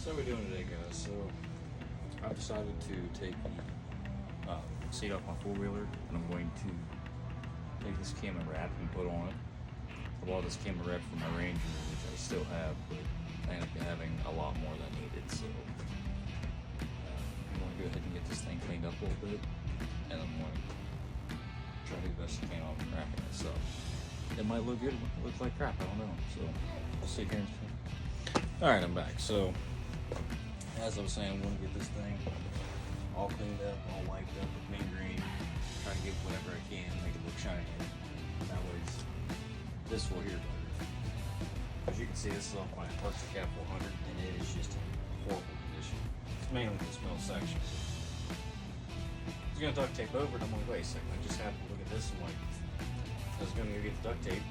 So how we doing today, guys? So I've decided to take the seat off my four-wheeler, and I'm going to take this CAMO wrap and put on it. I bought this CAMO wrap for my Ranger, which I still have, but I ended up having a lot more than I needed, so I'm going to go ahead and get this thing cleaned up a little bit, and I'm going to try to do the best I can on wrapping it. So it might look good, it might look like crap, I don't know. So we'll see here in a second. Alright, I'm back. So as I was saying, I'm going to get this thing all cleaned up, all wiped up with mint green. Try to get whatever I can, make it look shiny. That way, this will here better. As you can see, this is off my Arctic Cap 400, and it is just in horrible condition. It's mainly the smell section. I was gonna duct tape over it, and I'm like, wait a second, I just happened to look at this and like, I was gonna go get the duct tape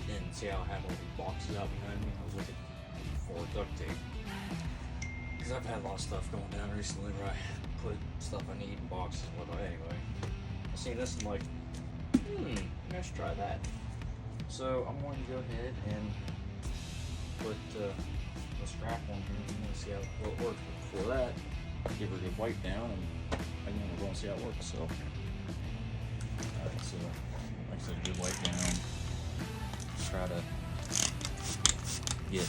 and see how I have all these boxes out behind me. I was looking for duct tape, because I've had a lot of stuff going down recently where I put stuff I need in boxes and whatnot. Anyway, I seen this and I'm like, maybe I should try that. So I'm going to go ahead and put the strap on here. I'm going to see how it works. But before that, give her a good wipe down, and again, we're going to see how it works. So, alright, so like I said, a good wipe down. Try to get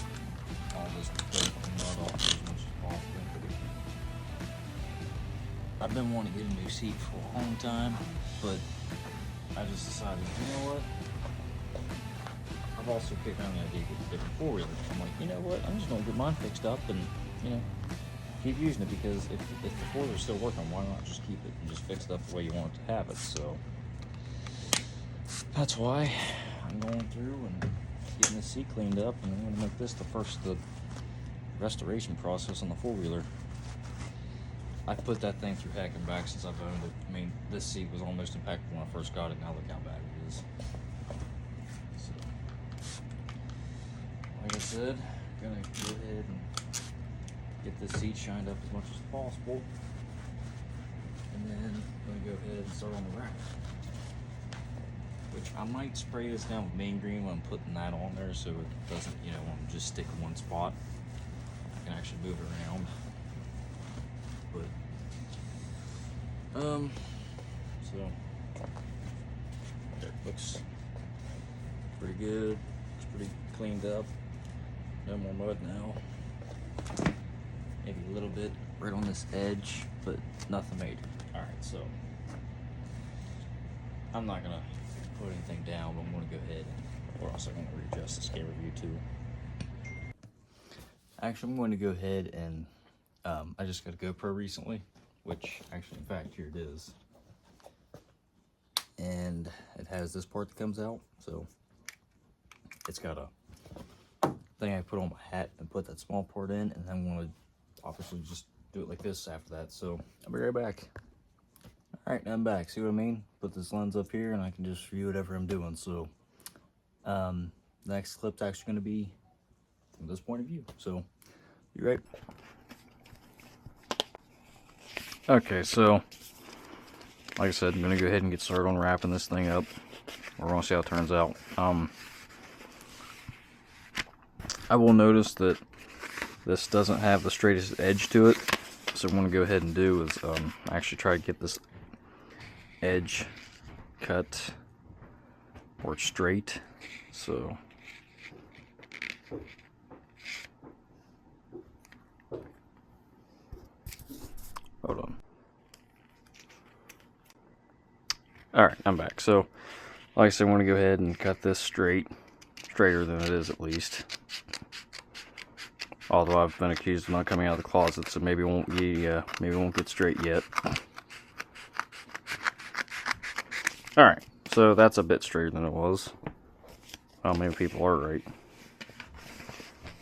all this mud off as much as possible. I've been wanting to get a new seat for a long time, but I just decided, you know what? I've also kicked around the idea of getting a different four-wheeler. I'm like, you know what? I'm just going to get mine fixed up and, you know, keep using it, because if the four-wheeler's still working, why not just keep it and just fix it up the way you want it to have it? So that's why I'm going through and getting the seat cleaned up, and I'm going to make this the restoration process on the four-wheeler. I put that thing through heck and back since I've owned it. I mean, this seat was almost impeccable when I first got it. Now look how bad it is. So, like I said, I'm gonna go ahead and get this seat shined up as much as possible, and then I'm gonna go ahead and start on the wrap. Which I might spray this down with main green when I'm putting that on there, so it doesn't, you know, just stick in one spot. I can actually move it around. But so it looks pretty good. It's pretty cleaned up. No more mud now. Maybe a little bit right on this edge, but nothing major. Alright, so I'm not gonna put anything down, but I'm gonna go ahead, or else I'm gonna readjust the scale review too. Actually, I'm going to go ahead and I just got a GoPro recently, which actually, in fact, here it is. And it has this part that comes out, so it's got a thing I put on my hat and put that small part in, and I'm going to obviously just do it like this after that. So I'll be right back. Alright, now I'm back. See what I mean? Put this lens up here, and I can just view whatever I'm doing. So the next clip's actually going to be from this point of view. So be right. Okay, so like I said, I'm gonna go ahead and get started on wrapping this thing up. We're gonna see how it turns out. I will notice that this doesn't have the straightest edge to it, so what I'm gonna go ahead and do is actually try to get this edge cut or straight. So hold on. Alright, I'm back. So, like I said, I want to go ahead and cut this straighter than it is at least. Although I've been accused of not coming out of the closet, so maybe it won't get straight yet. Alright, so that's a bit straighter than it was. Well, maybe people are right.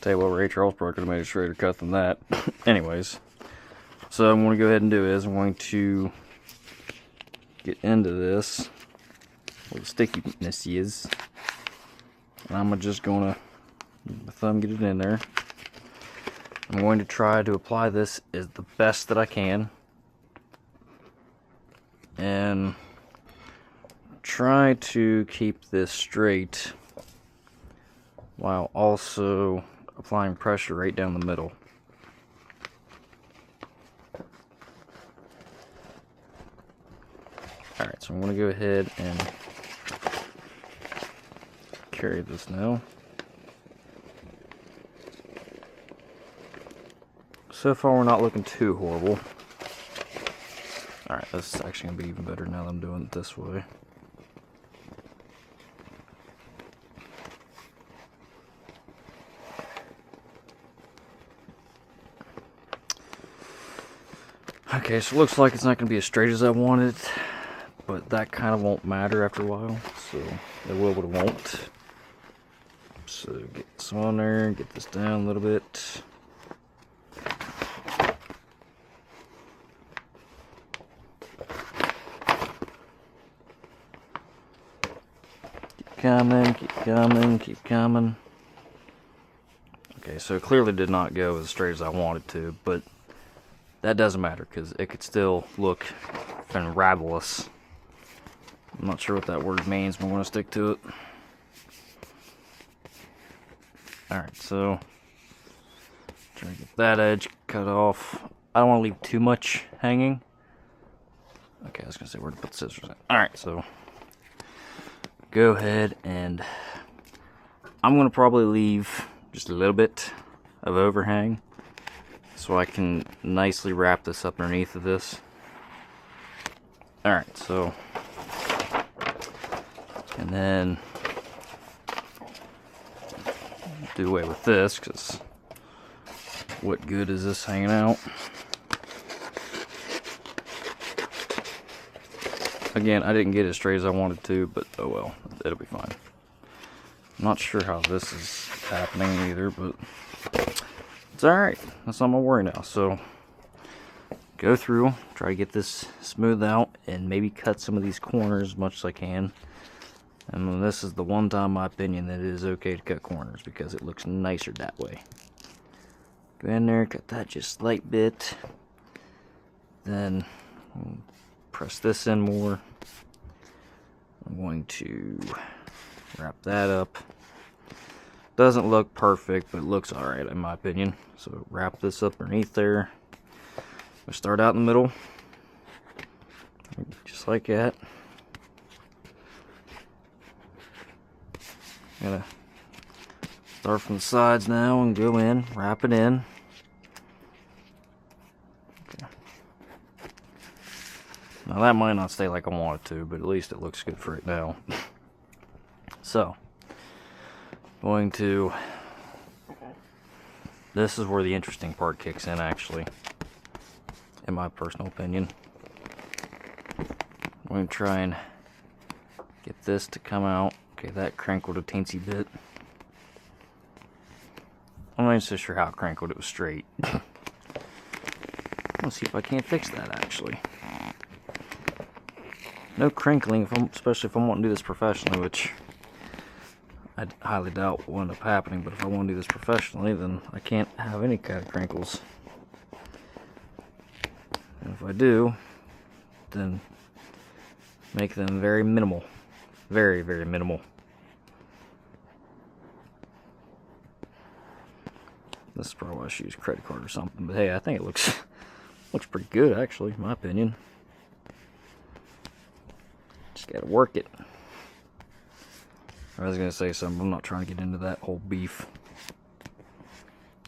Tell you what, Ray Charles probably could have made a straighter cut than that. Anyways. So what I'm going to go ahead and do is I'm going to get into this where the stickiness is, and I'm just going to use my thumb, get it in there. I'm going to try to apply this as the best that I can, and try to keep this straight while also applying pressure right down the middle. Alright, so I'm going to go ahead and carry this now. So far we're not looking too horrible. Alright, this is actually going to be even better now that I'm doing it this way. Okay, so it looks like it's not going to be as straight as I wanted, but that kind of won't matter after a while, so it will but it won't. So get this on there, get this down a little bit. Keep coming, keep coming, keep coming. Okay, so it clearly did not go as straight as I wanted to, but that doesn't matter because it could still look fabulous. I'm not sure what that word means, but I'm going to stick to it. Alright, so try to get that edge cut off. I don't want to leave too much hanging. Okay, I was going to say where to put the scissors in. Alright, so go ahead and I'm going to probably leave just a little bit of overhang so I can nicely wrap this up underneath of this. Alright, so, and then do away with this, because what good is this hanging out? Again, I didn't get it as straight as I wanted to, but oh well, it'll be fine. I'm not sure how this is happening either, but it's alright. That's not my worry now. So, go through, try to get this smoothed out, and maybe cut some of these corners as much as I can. And this is the one time, in my opinion, that it is okay to cut corners, because it looks nicer that way. Go in there, cut that just a slight bit. Then, press this in more. I'm going to wrap that up. Doesn't look perfect, but it looks alright in my opinion. So wrap this up underneath there. We start out in the middle, just like that. Gonna start from the sides now and go in, wrap it in. Okay. Now that might not stay like I want it to, but at least it looks good for it now. So, going to, this is where the interesting part kicks in actually, in my personal opinion. I'm going to try and get this to come out. Okay, that crinkled a teensy bit. I'm not even so sure how it crinkled, it was straight. Let's see if I can't fix that actually. No crinkling, especially if I'm wanting to do this professionally, which I highly doubt will end up happening, but if I want to do this professionally, then I can't have any kind of crinkles. And if I do, then make them very minimal. Very, very minimal. This is probably why I should use a credit card or something, but hey, I think it looks pretty good actually, in my opinion. Just gotta work it. I was gonna say something, I'm not trying to get into that whole beef.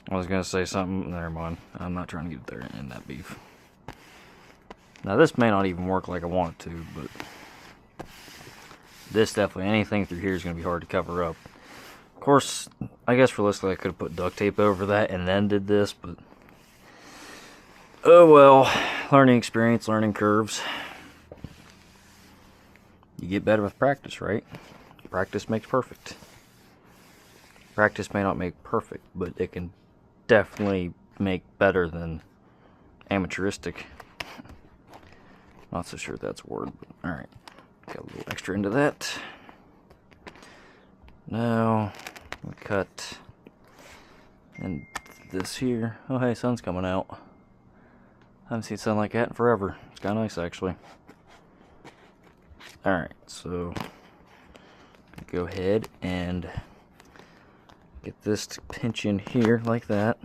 I was gonna say something, never mind. I'm not trying to get there in that beef. Now this may not even work like I want it to, but this definitely, anything through here is gonna be hard to cover up. Of course, I guess realistically I could have put duct tape over that and then did this, but oh well, learning experience, learning curves. You get better with practice, right? Practice makes perfect. Practice may not make perfect, but it can definitely make better than amateuristic. Not so sure that's a word, but alright. Got a little extra into that. Now, we cut and this here. Oh hey, sun's coming out. I haven't seen sun like that in forever. It's kind of nice actually. Alright, so go ahead and get this to pinch in here like that.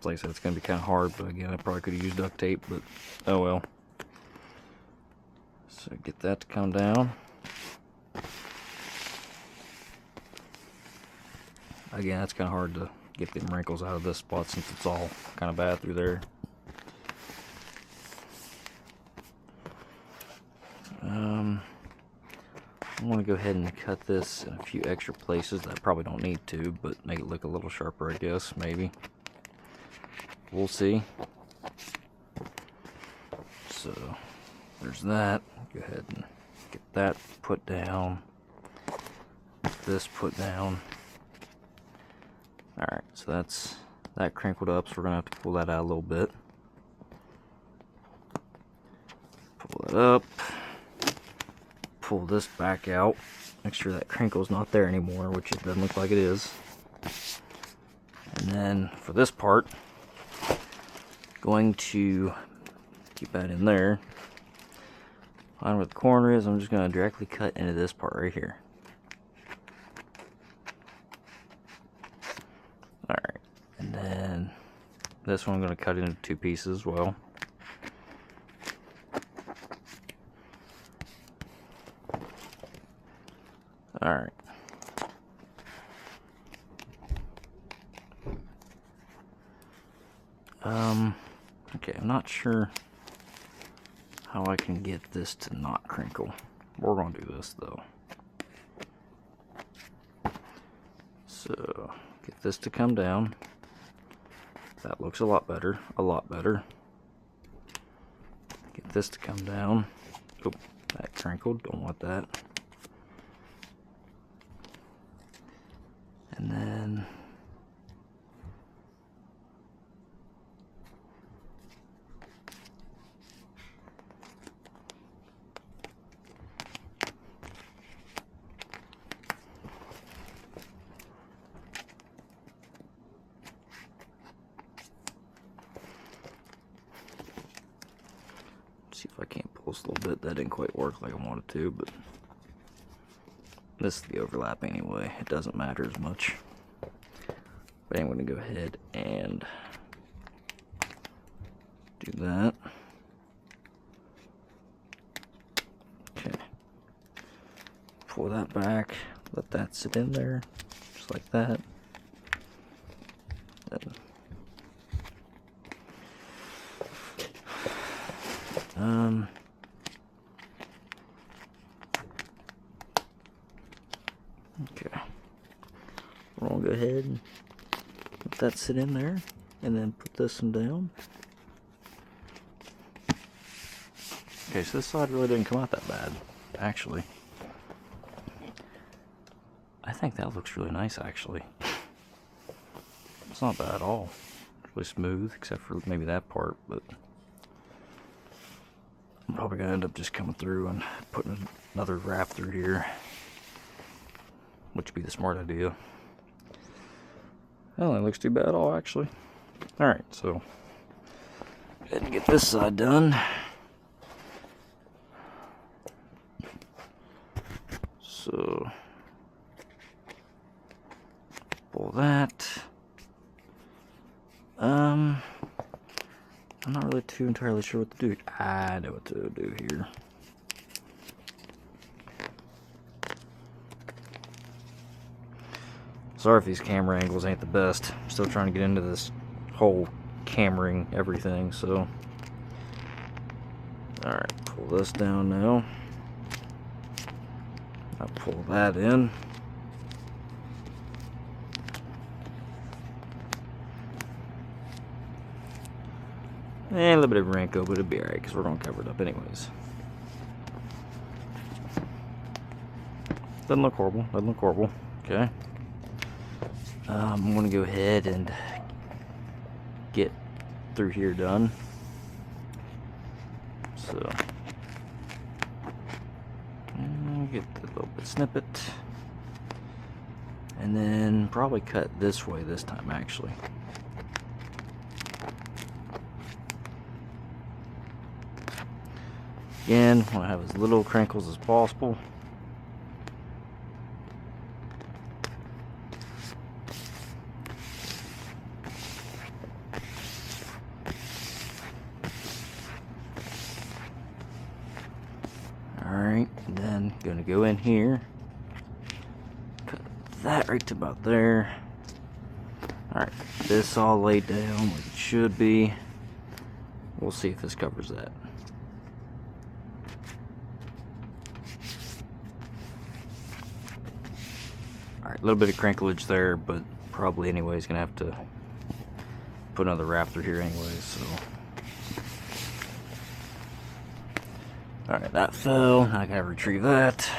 Like I said, it's going to be kind of hard, but again, I probably could have used duct tape, but oh well. So get that to come down. Again, that's kind of hard to get them wrinkles out of this spot since it's all kind of bad through there. I want to go ahead and cut this in a few extra places that I probably don't need to, but make it look a little sharper, I guess, maybe. We'll see. So, there's that. Go ahead and get that put down. Get this put down. Alright, so that's that crinkled up, so we're going to have to pull that out a little bit. Pull it up. Pull this back out. Make sure that crinkle's not there anymore, which it doesn't look like it is. And then for this part, going to keep that in there. Find where the corner is. I'm just going to directly cut into this part right here. Alright, and then this one I'm going to cut into 2 pieces as well. Alright. Okay, I'm not sure how I can get this to not crinkle. We're going to do this though. So, get this to come down. That looks a lot better, a lot better. Get this to come down. Oh, that crinkled, don't want that. And then see if I can't pull this a little bit. That didn't quite work like I wanted to, but this is the overlap anyway. It doesn't matter as much. But I'm going to go ahead and do that. Okay. Pull that back. Let that sit in there. Just like that. Then, okay. We're going to go ahead and let that sit in there, and then put this one down. Okay, so this side really didn't come out that bad, actually. I think that looks really nice, actually. It's not bad at all. It's really smooth, except for maybe that part, but I'm probably going to end up just coming through and putting another wrap through here, which would be the smart idea. Well, that looks too bad at all, actually. Alright, so go ahead and get this side done. So pull that. I'm not really too entirely sure what to do. I know what to do here. Sorry if these camera angles ain't the best. I'm still trying to get into this whole cameraing everything, so. Alright, pull this down now. I'll pull that in. And a little bit of wrinkle, but it'll be alright because we're going to cover it up anyways. Doesn't look horrible. Doesn't look horrible. Okay. I'm going to go ahead and get through here done. So, get the little bit snippet. And then probably cut this way this time, actually. Again, I want to have as little crinkles as possible. Alright, and then gonna go in here, cut that right to about there. Alright, this all laid down like it should be. We'll see if this covers that. Alright, a little bit of crinklage there, but probably anyways gonna have to put another wrap through here anyways, so. Alright, that fell. I gotta retrieve that.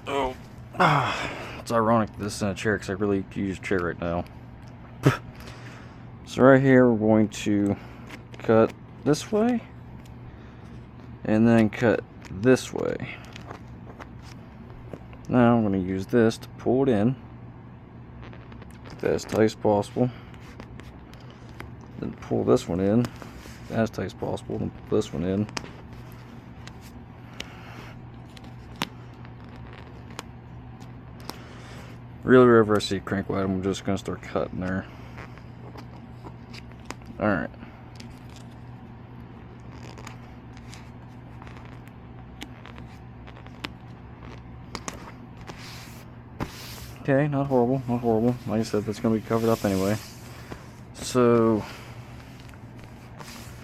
Oh, it's ironic this is in a chair because I really could use a chair right now. So right here we're going to cut this way and then cut this way. Now I'm going to use this to pull it in as tight as possible, then pull this one in as tight as possible, then pull this one in. Really, wherever I see crank wide, I'm just going to start cutting there. Alright. Okay, not horrible, not horrible. Like I said, that's going to be covered up anyway. So,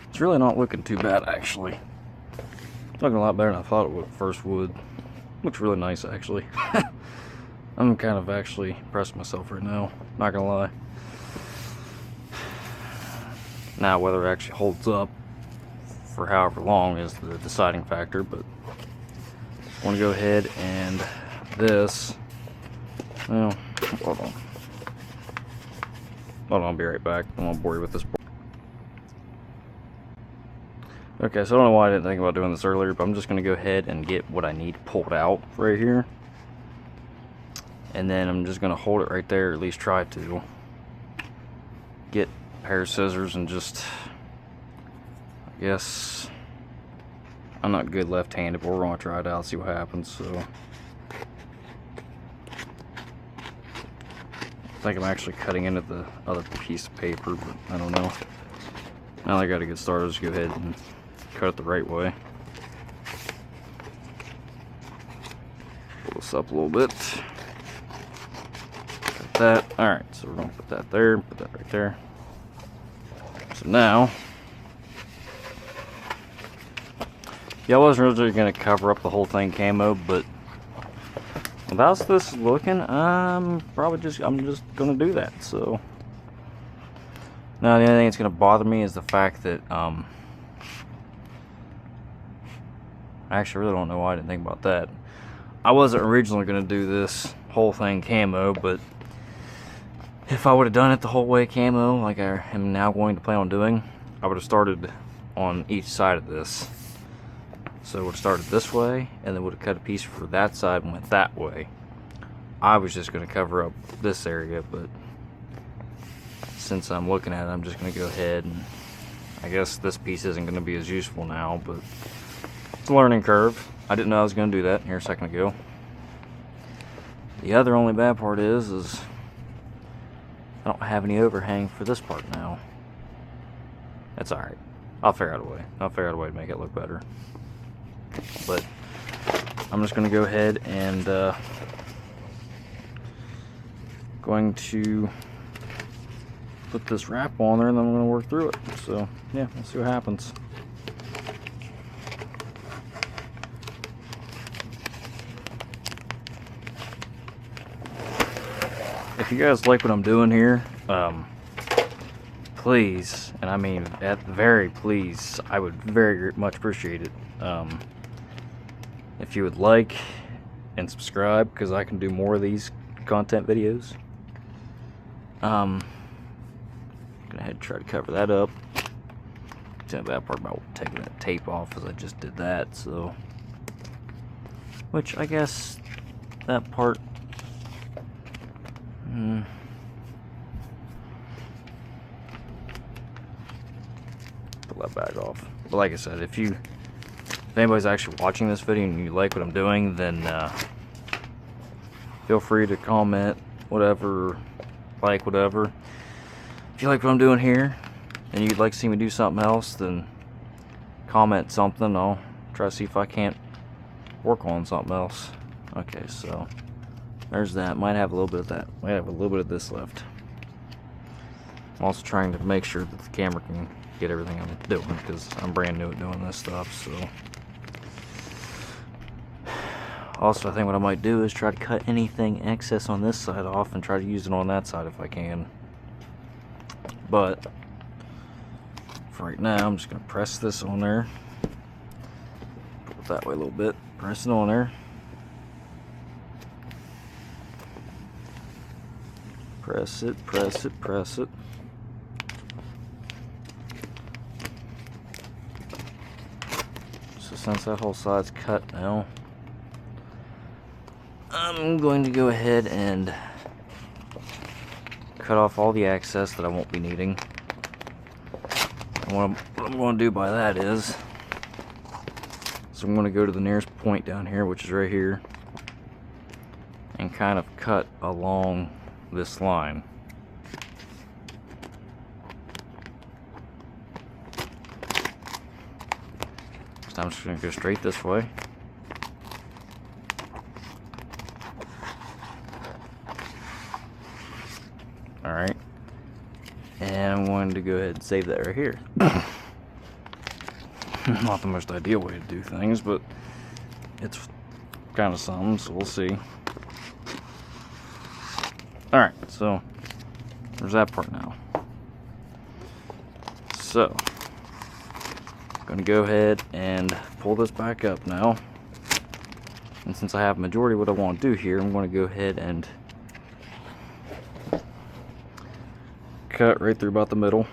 it's really not looking too bad, actually. It's looking a lot better than I thought it would first would. Looks really nice, actually. I'm kind of actually impressed with myself right now, not gonna lie. Now, whether it actually holds up for however long is the deciding factor, but I want to go ahead and this. Well, hold on. Hold on, I'll be right back. I won't bore you with this. Okay, so I don't know why I didn't think about doing this earlier, but I'm just going to go ahead and get what I need pulled out right here. And then I'm just going to hold it right there, or at least try to. Get a pair of scissors and just, I guess, I'm not good left-handed, but we're going to try it out, see what happens. So I think I'm actually cutting into the other piece of paper, but I don't know. Now I got to get started, just go ahead and cut it the right way. Pull this up a little bit. Cut that. Alright, so we're going to put that there, put that right there. So now, yeah, I wasn't originally going to cover up the whole thing camo, but without this looking, I'm just going to do that. So now the only thing that's going to bother me is the fact that I actually really don't know why I didn't think about that. I wasn't originally going to do this whole thing camo, but if I would have done it the whole way camo, like I am now going to plan on doing, I would have started on each side of this. So I would have started this way, and then would have cut a piece for that side and went that way. I was just going to cover up this area, but since I'm looking at it, I'm just going to go ahead and I guess this piece isn't going to be as useful now, but it's a learning curve. I didn't know I was going to do that here a second ago. The other only bad part is I don't have any overhang for this part now. That's alright. I'll figure out a way. I'll figure out a way to make it look better. But I'm just going to go ahead and going to put this wrap on there, and then I'm going to work through it. So yeah, let's see what happens. If you guys like what I'm doing here, please, and I mean at the very please, I would very much appreciate it if you would like and subscribe, because I can do more of these content videos. Gonna head and try to cover that up. Tell you that part about taking that tape off, as I just did that. So, which I guess that part. Pull that back off. But like I said, if anybody's actually watching this video and you like what I'm doing, then feel free to comment whatever like, whatever. If you like what I'm doing here and you'd like to see me do something else, then comment something. I'll try to see if I can't work on something else. Okay, so there's that. Might have a little bit of that. Might have a little bit of this left. I'm also trying to make sure that the camera can get everything I'm doing, because I'm brand new at doing this stuff. So also, I think what I might do is try to cut anything excess on this side off and try to use it on that side if I can. But for right now, I'm just going to press this on there. Pull it that way a little bit. Press it on there. Press it, press it, press it. So since that whole side's cut now, I'm going to go ahead and cut off all the excess that I won't be needing. And what I'm going to do by that is, so I'm going to go to the nearest point down here, which is right here, and kind of cut along this line. So I'm just going to go straight this way. Alright, and I'm going to go ahead and save that right here. Not the most ideal way to do things, but it's kind of something, so we'll see. Alright, so there's that part now. So I'm going to go ahead and pull this back up now. And since I have majority of what I want to do here, I'm going to go ahead and cut right through about the middle,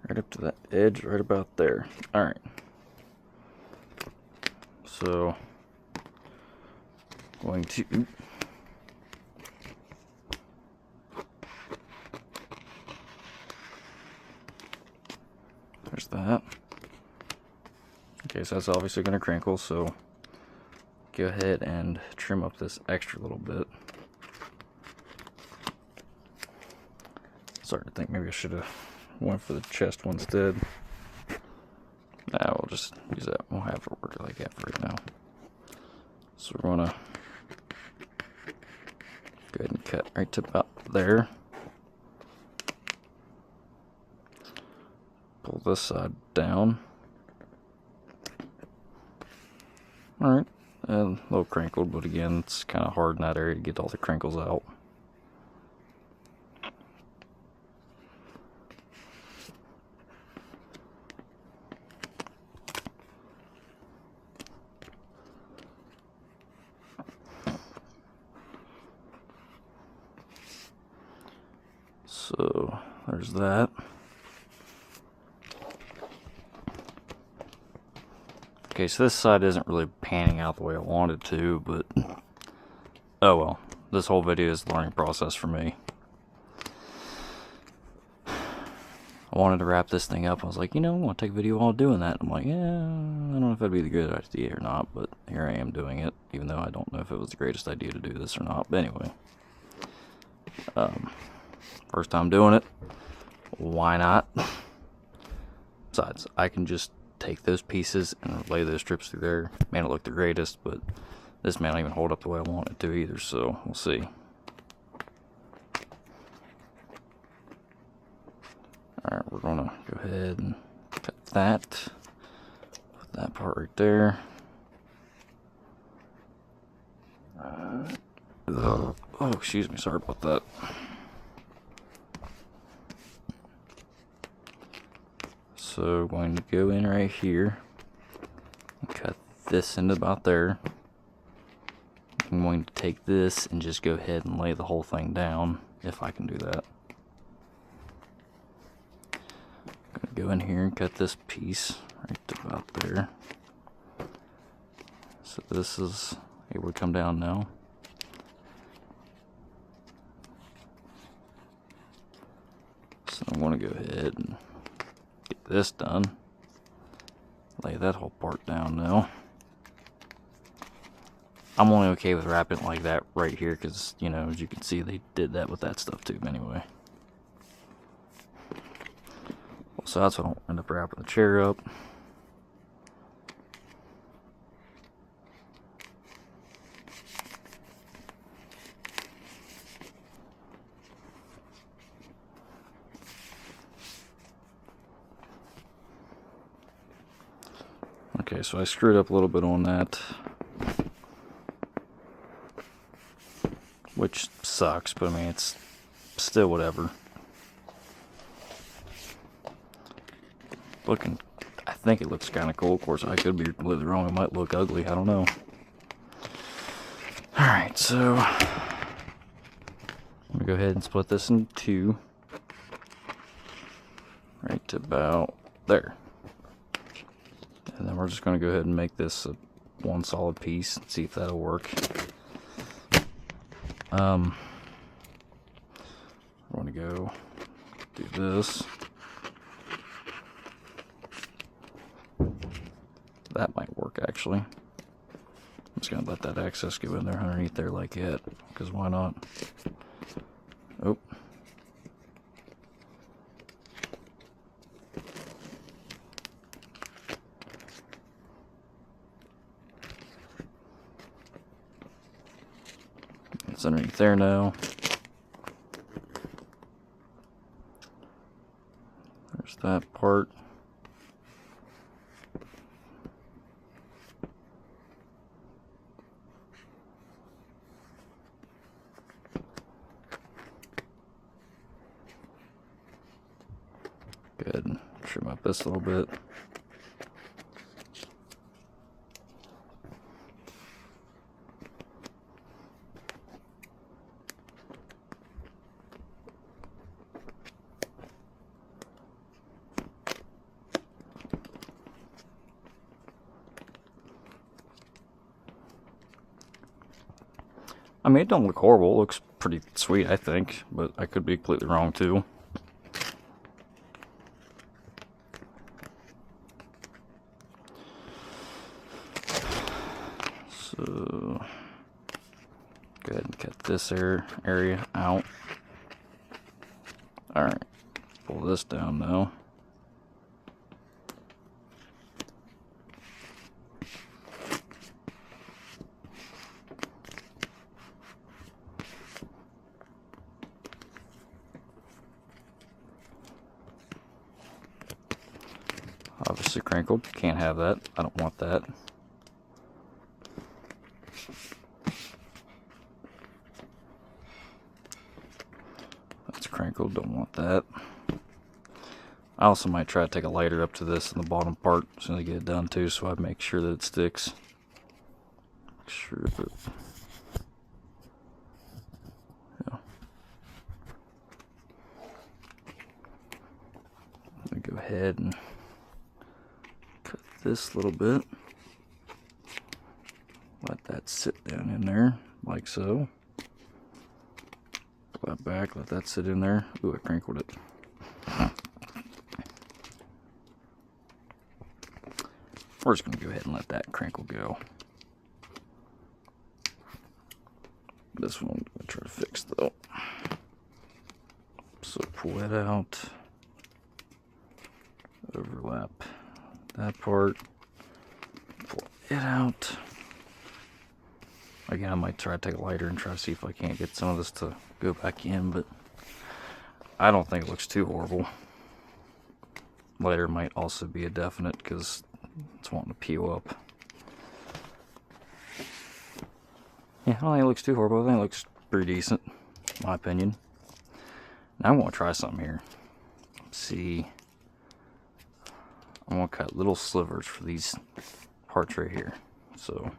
right up to that edge, right about there. Alright, so going to there's that. Okay, so that's obviously going to crinkle, so go ahead and trim up this extra little bit. Starting to think maybe I should have went for the chest one instead. Nah, we'll just use that. We'll have it work like that for right now. So we're gonna go ahead and cut right to about there. Pull this side down. Alright, and a little crinkled, but again, it's kind of hard in that area to get all the crinkles out. So there's that. Okay, so this side isn't really panning out the way I wanted to, but oh well. This whole video is a learning process for me. I wanted to wrap this thing up. I was like, you know, I want to take a video while doing that. I'm like, yeah, I don't know if that'd be the good idea or not, but here I am doing it, even though I don't know if it was the greatest idea to do this or not. But anyway, first time doing it, why not? Besides, I can just take those pieces and lay those strips through there. May not look the greatest, but this may not even hold up the way I want it to either, so we'll see. Alright, we're gonna go ahead and cut that. Put that part right there. Oh, excuse me, sorry about that. So going to go in right here and cut this into about there. I'm going to take this and just go ahead and lay the whole thing down, if I can do that. I'm going to go in here and cut this piece right to about there. So this is able to come down now. So I'm going to go ahead and get this done. Lay that whole part down now. I'm only okay with wrapping it like that right here because, you know, as you can see, they did that with that stuff too anyway. So that's what I'll end up wrapping the chair up. Okay, so I screwed up a little bit on that, which sucks, but I mean, it's still whatever. I think it looks kind of cool. Of course, I could be completely wrong. It might look ugly. I don't know. Alright, so I'm going to go ahead and split this in two. Right about there. And then we're just going to go ahead and make this one solid piece and see if that'll work. I'm going to go do this. That might work actually. I'm just going to let that excess go in there underneath there like that, because why not? Oh. It's underneath there now. There's that part. Go ahead and trim up this a little bit. I mean, it don't look horrible. It looks pretty sweet, I think, but I could be completely wrong too. So, go ahead and cut this area out. Alright, pull this down now. Obviously crinkled, can't have that. I don't want that. That's crinkled, don't want that. I also might try to take a lighter up to this in the bottom part as soon as I get it done too, so I make sure that it sticks. Make sure that, yeah. Let me go ahead and cut this little bit. Let that sit down in there like so. Pull that back, let that sit in there. Ooh, I crinkled it. We're just going to go ahead and let that crinkle go. This one I'm going to try to fix though. So pull that out. Overlap that part. Pull it out. Again, I might try to take a lighter and try to see if I can't get some of this to go back in, but I don't think it looks too horrible. Lighter might also be a definite because it's wanting to peel up. Yeah, I don't think it looks too horrible. I think it looks pretty decent, in my opinion. Now I'm going to try something here. Let's see. I'm going to cut little slivers for these parts right here. So,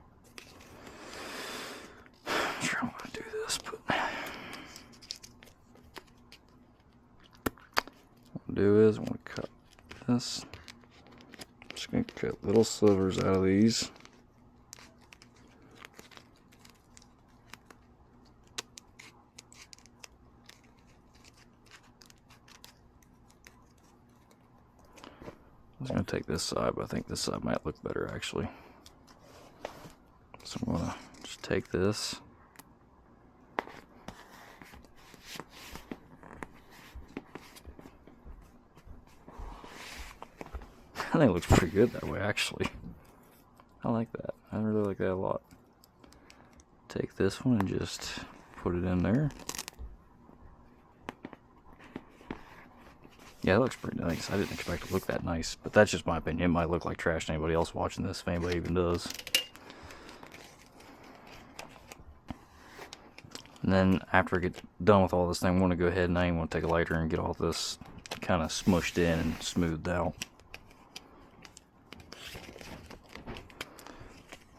I'm not sure I'm going to do this, but what I'm going to do is I'm going to cut this. I'm just going to cut little slivers out of these. I was going to take this side, but I think this side might look better actually. So I'm going to just take this. I think it looks pretty good that way, actually. I like that. I really like that a lot. Take this one and just put it in there. Yeah, it looks pretty nice. I didn't expect it to look that nice, but that's just my opinion. It might look like trash to anybody else watching this, if anybody even does. And then after I get done with all this thing, I want to go ahead and I want to take a lighter and get all this kind of smushed in and smoothed out.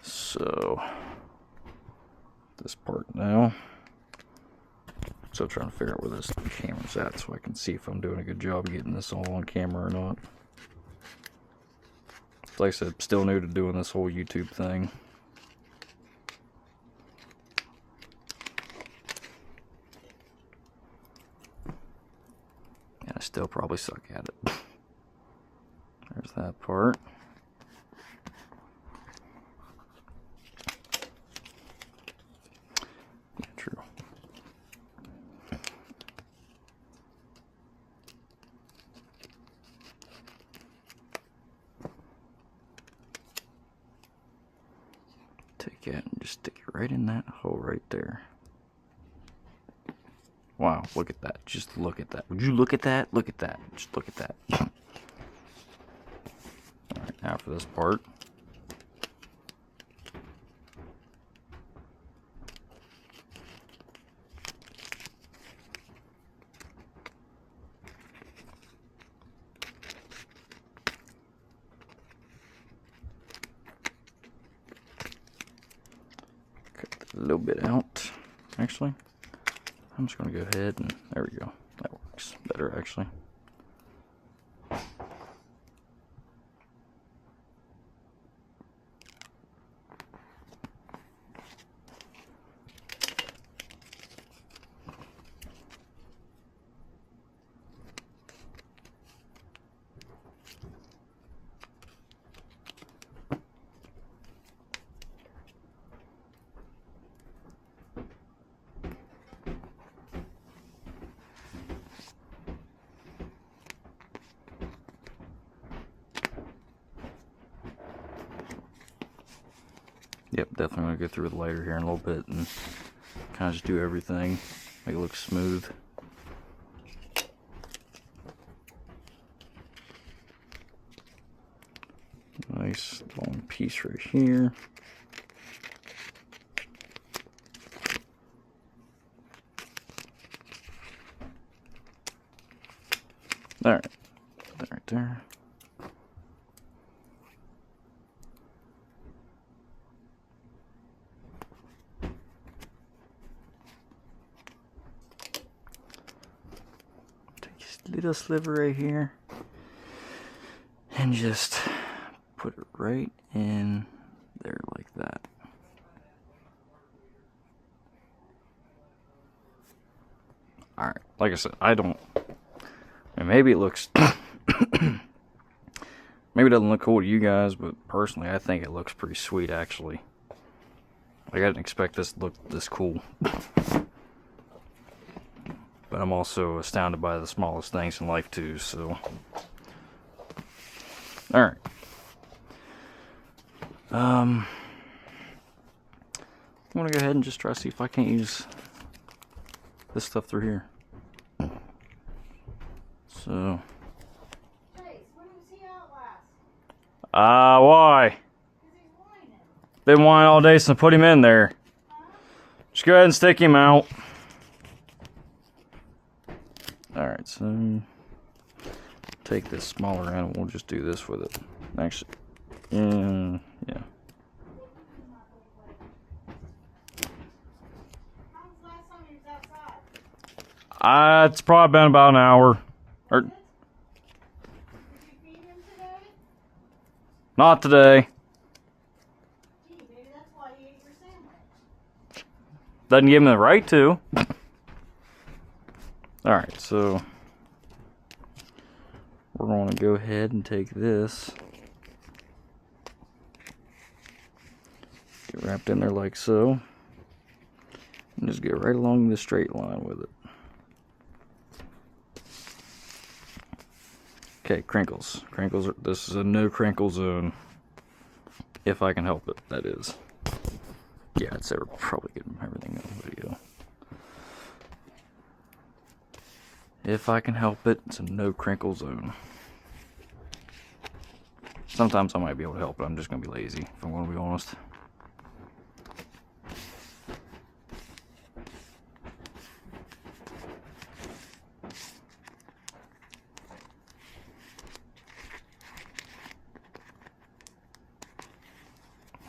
So, this part now. So I'm trying to figure out where this camera's at so I can see if I'm doing a good job of getting this all on camera or not. Like I said, still new to doing this whole YouTube thing. And I still probably suck at it. There's that part. Yeah, true. Take it and just stick it right in that hole right there. Wow, look at that. Just look at that. Would you look at that? Look at that. Just look at that. Alright, now for this part. Cut a little bit out, actually. I'm just going to go ahead and there we go. That works better, actually. Yep, definitely going to go through with the lighter here in a little bit and kind of just do everything, make it look smooth. Nice long piece right here. Alright, that right there. Little sliver right here and just put it right in there like that. Alright, like I said, maybe it looks maybe it doesn't look cool to you guys, but personally I think it looks pretty sweet actually. Like I didn't expect this to look this cool. But I'm also astounded by the smallest things in life too, so. Alright. I'm gonna go ahead and just try to see if I can't use this stuff through here. So. Chase, when was he out last? Why? 'Cause he's whining. Been whining all day, so put him in there. Huh? Just go ahead and stick him out. Alright, so take this smaller end and we'll just do this with it. Actually, yeah. When was the last time he was outside? It's probably been about an hour. Or Did you feed him today? not today. Gee, maybe that's why he ate your sandwich. Doesn't give him the right to. Alright, so we're going to go ahead and take this, get wrapped in there like so. And just get right along the straight line with it. Okay, crinkles. Crinkles. This is a no crinkle zone. If I can help it, that is. Yeah, I'd say we're probably getting everything on video. If I can help it, it's a no crinkle zone. Sometimes I might be able to help it. I'm just going to be lazy, if I'm going to be honest.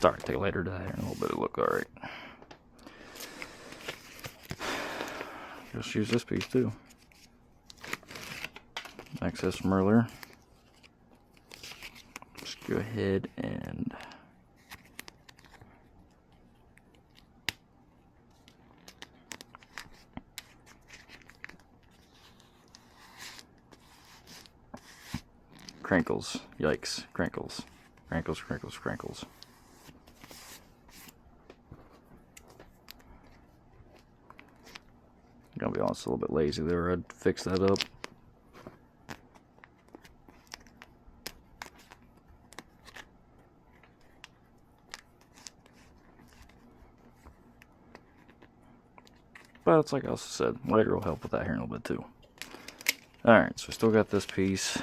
Sorry, take a later to that here in a little bit. It'll look alright. Just use this piece too. Excess from earlier. Just go ahead and crinkles. Yikes. Crinkles. Crinkles, crinkles, crinkles. I'm gonna be honest, a little bit lazy there. I'd fix that up. But it's like I also said, later will help with that here in a little bit too. Alright, so we still got this piece.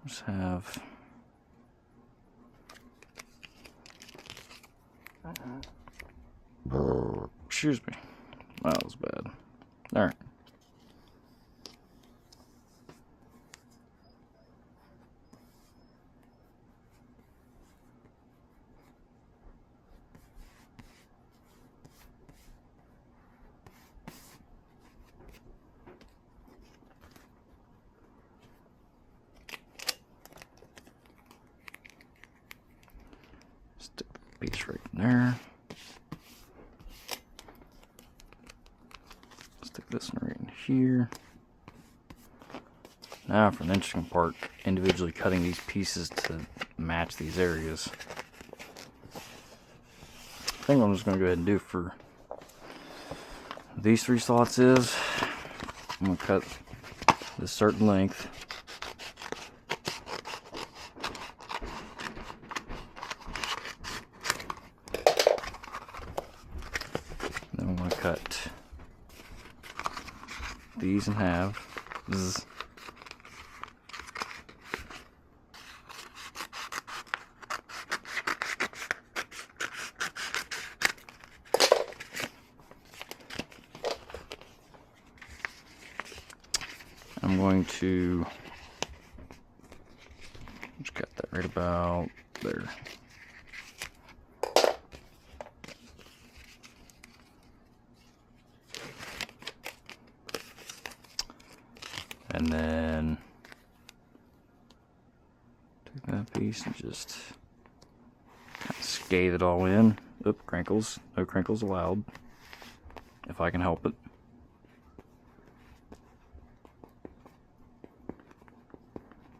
Just have excuse me. That was bad. Alright. Stick the piece right in there. Stick this one right in here. Now for an interesting part, individually cutting these pieces to match these areas. I think what I'm just going to go ahead and do for these 3 slots is, I'm going to cut this certain length. Then I'm going to cut these in half. Zzz. I'm going to just cut that right about there. And then take that piece and just kind of scathe it all in. Oop, crinkles. No crinkles allowed. If I can help it.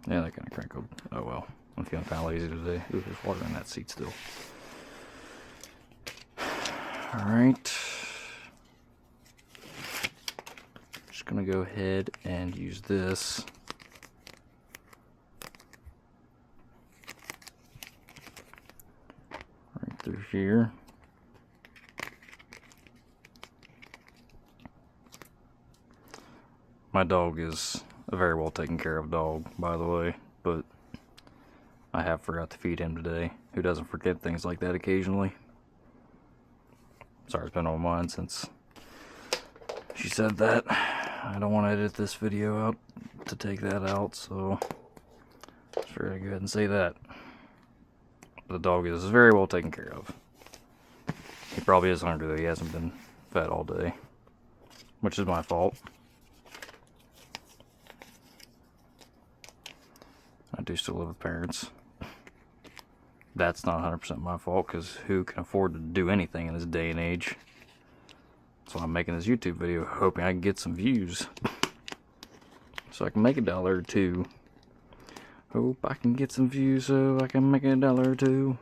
Yeah, that kind of crinkled. Oh well. I'm feeling kind of lazy today. Ooh, there's water in that seat still. Alright. Just gonna go ahead and use this. Right through here. My dog is a very well taken care of dog, by the way, but I have forgot to feed him today. Who doesn't forget things like that occasionally? Sorry, it's been on my mind since she said that. I don't want to edit this video out to take that out, so I'm sure I go ahead and say that. The dog is very well taken care of. He probably is hungry though. He hasn't been fed all day, which is my fault. I do still live with parents. That's not 100% my fault, because who can afford to do anything in this day and age? So I'm making this YouTube video hoping I can get some views, so I can make $1 or $2. Hope I can get some views so I can make $1 or $2.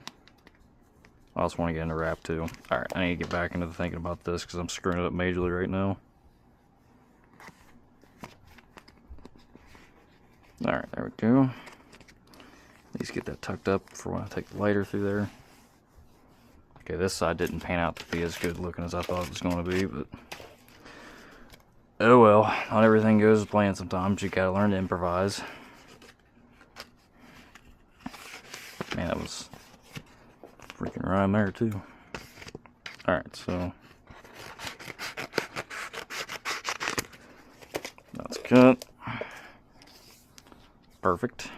I also want to get into wrap too. Alright, I need to get back into thinking about this because I'm screwing it up majorly right now. Alright, there we go. At least get that tucked up for when I take the lighter through there. Okay, this side didn't pan out to be as good looking as I thought it was going to be, but oh well, not everything goes as planned sometimes. You gotta learn to improvise. Man, that was freaking rhyme there too. Alright, so that's cut. Perfect.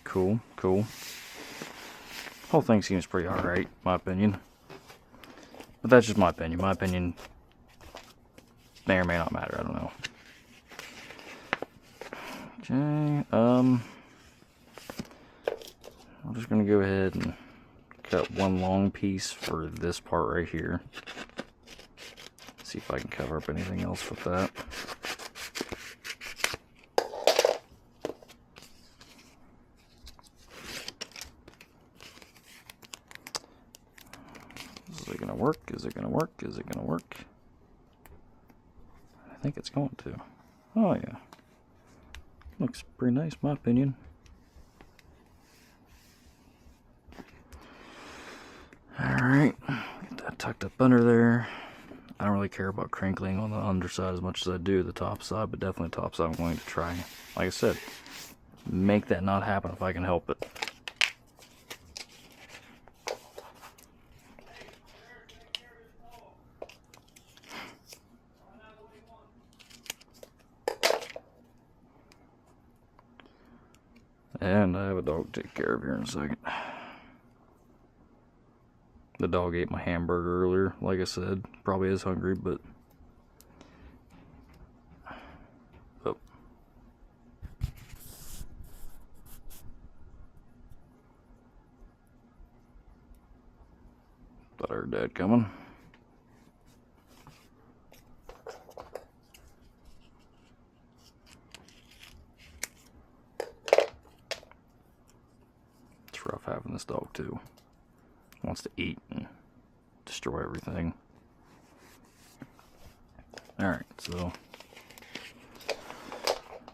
Cool, cool. Whole thing seems pretty alright, my opinion. But that's just my opinion. My opinion may or may not matter, I don't know. Okay, I'm just gonna go ahead and cut one long piece for this part right here. See if I can cover up anything else with that. Is it gonna work? Is it gonna work? Is it gonna work? I think it's going to. Oh yeah. Looks pretty nice, in my opinion. Alright, get that tucked up under there. I don't really care about crinkling on the underside as much as I do the top side, but definitely top side I'm going to try. Like I said, make that not happen if I can help it. And I have a dog to take care of here in a second. The dog ate my hamburger earlier, like I said. Probably is hungry, but... oh. Thought I heard Dad coming. It's rough having this dog too. Wants to eat and destroy everything. Alright, so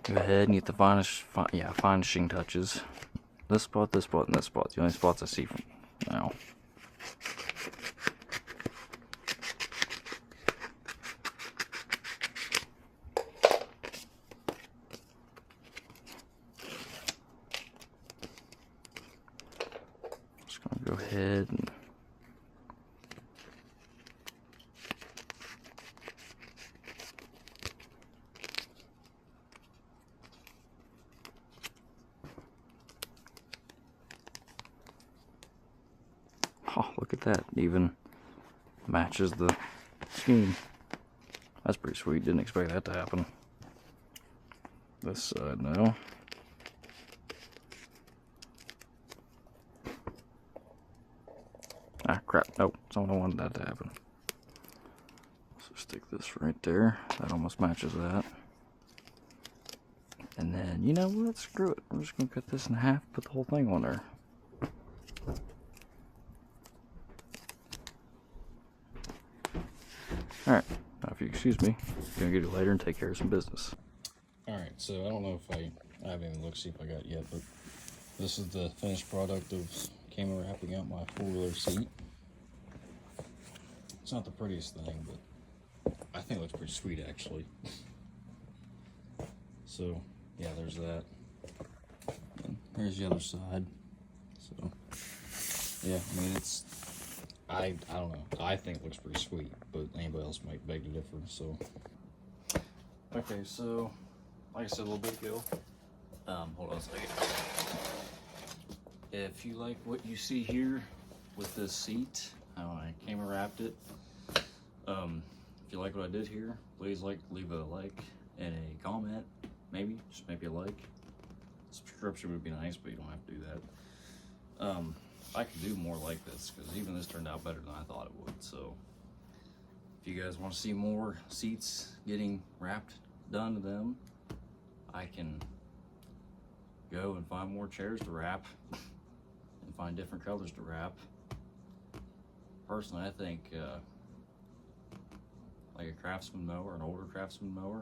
go ahead and get the finishing touches. This spot, and this spot. The only spots I see from now. Just gonna go ahead and oh, look at that. It even matches the scheme. That's pretty sweet. Didn't expect that to happen. This side now. Ah, crap. Nope. Someone wanted that to happen. So stick this right there. That almost matches that. And then, you know what? Screw it. I'm just going to cut this in half, put the whole thing on there. Alright, now if you excuse me, I'm going to get it later and take care of some business. Alright, so I don't know if I haven't even looked to see if I got it yet, but this is the finished product of CAMO wrapping out my 4-wheeler seat. It's not the prettiest thing, but I think it looks pretty sweet actually. So, yeah, there's that. And here's the other side. So, yeah, I mean, it's... I don't know. I think it looks pretty sweet, but anybody else might beg to differ, so. Okay, so, like I said a little bit ago, hold on a second. If you like what you see here with this seat, how I camera wrapped it, if you like what I did here, please leave a like and a comment, maybe, just maybe a like. Subscription would be nice, but you don't have to do that. I could do more like this because even this turned out better than I thought it would. So if you guys want to see more seats getting wrapped done to them, I can go and find more chairs to wrap and find different colors to wrap. Personally, I think like a Craftsman mower, an older Craftsman mower,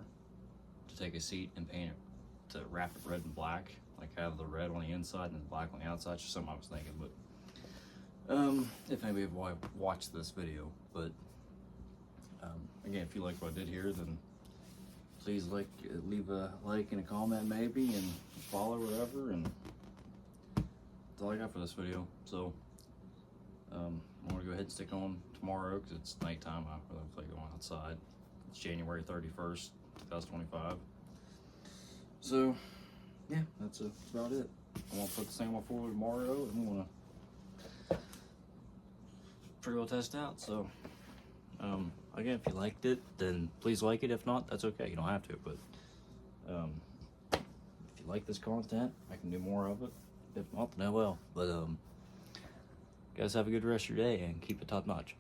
to take a seat and paint it, to wrap it red and black, like have the red on the inside and the black on the outside. Just something I was thinking, but if anybody watched this video, but again, if you like what I did here, then please leave a like and a comment maybe, and follow wherever, and that's all I got for this video. So I'm gonna go ahead and stick on tomorrow because it's nighttime. I really feel like going outside. It's January 31st, 2025. So yeah, that's about it. I'm gonna put the same on 4wheeler tomorrow, and I'm gonna pretty well test out. So again, if you liked it, then please like it. If not, that's okay, you don't have to, but if you like this content, I can do more of it. If not, then I will. But guys, have a good rest of your day and keep it top notch.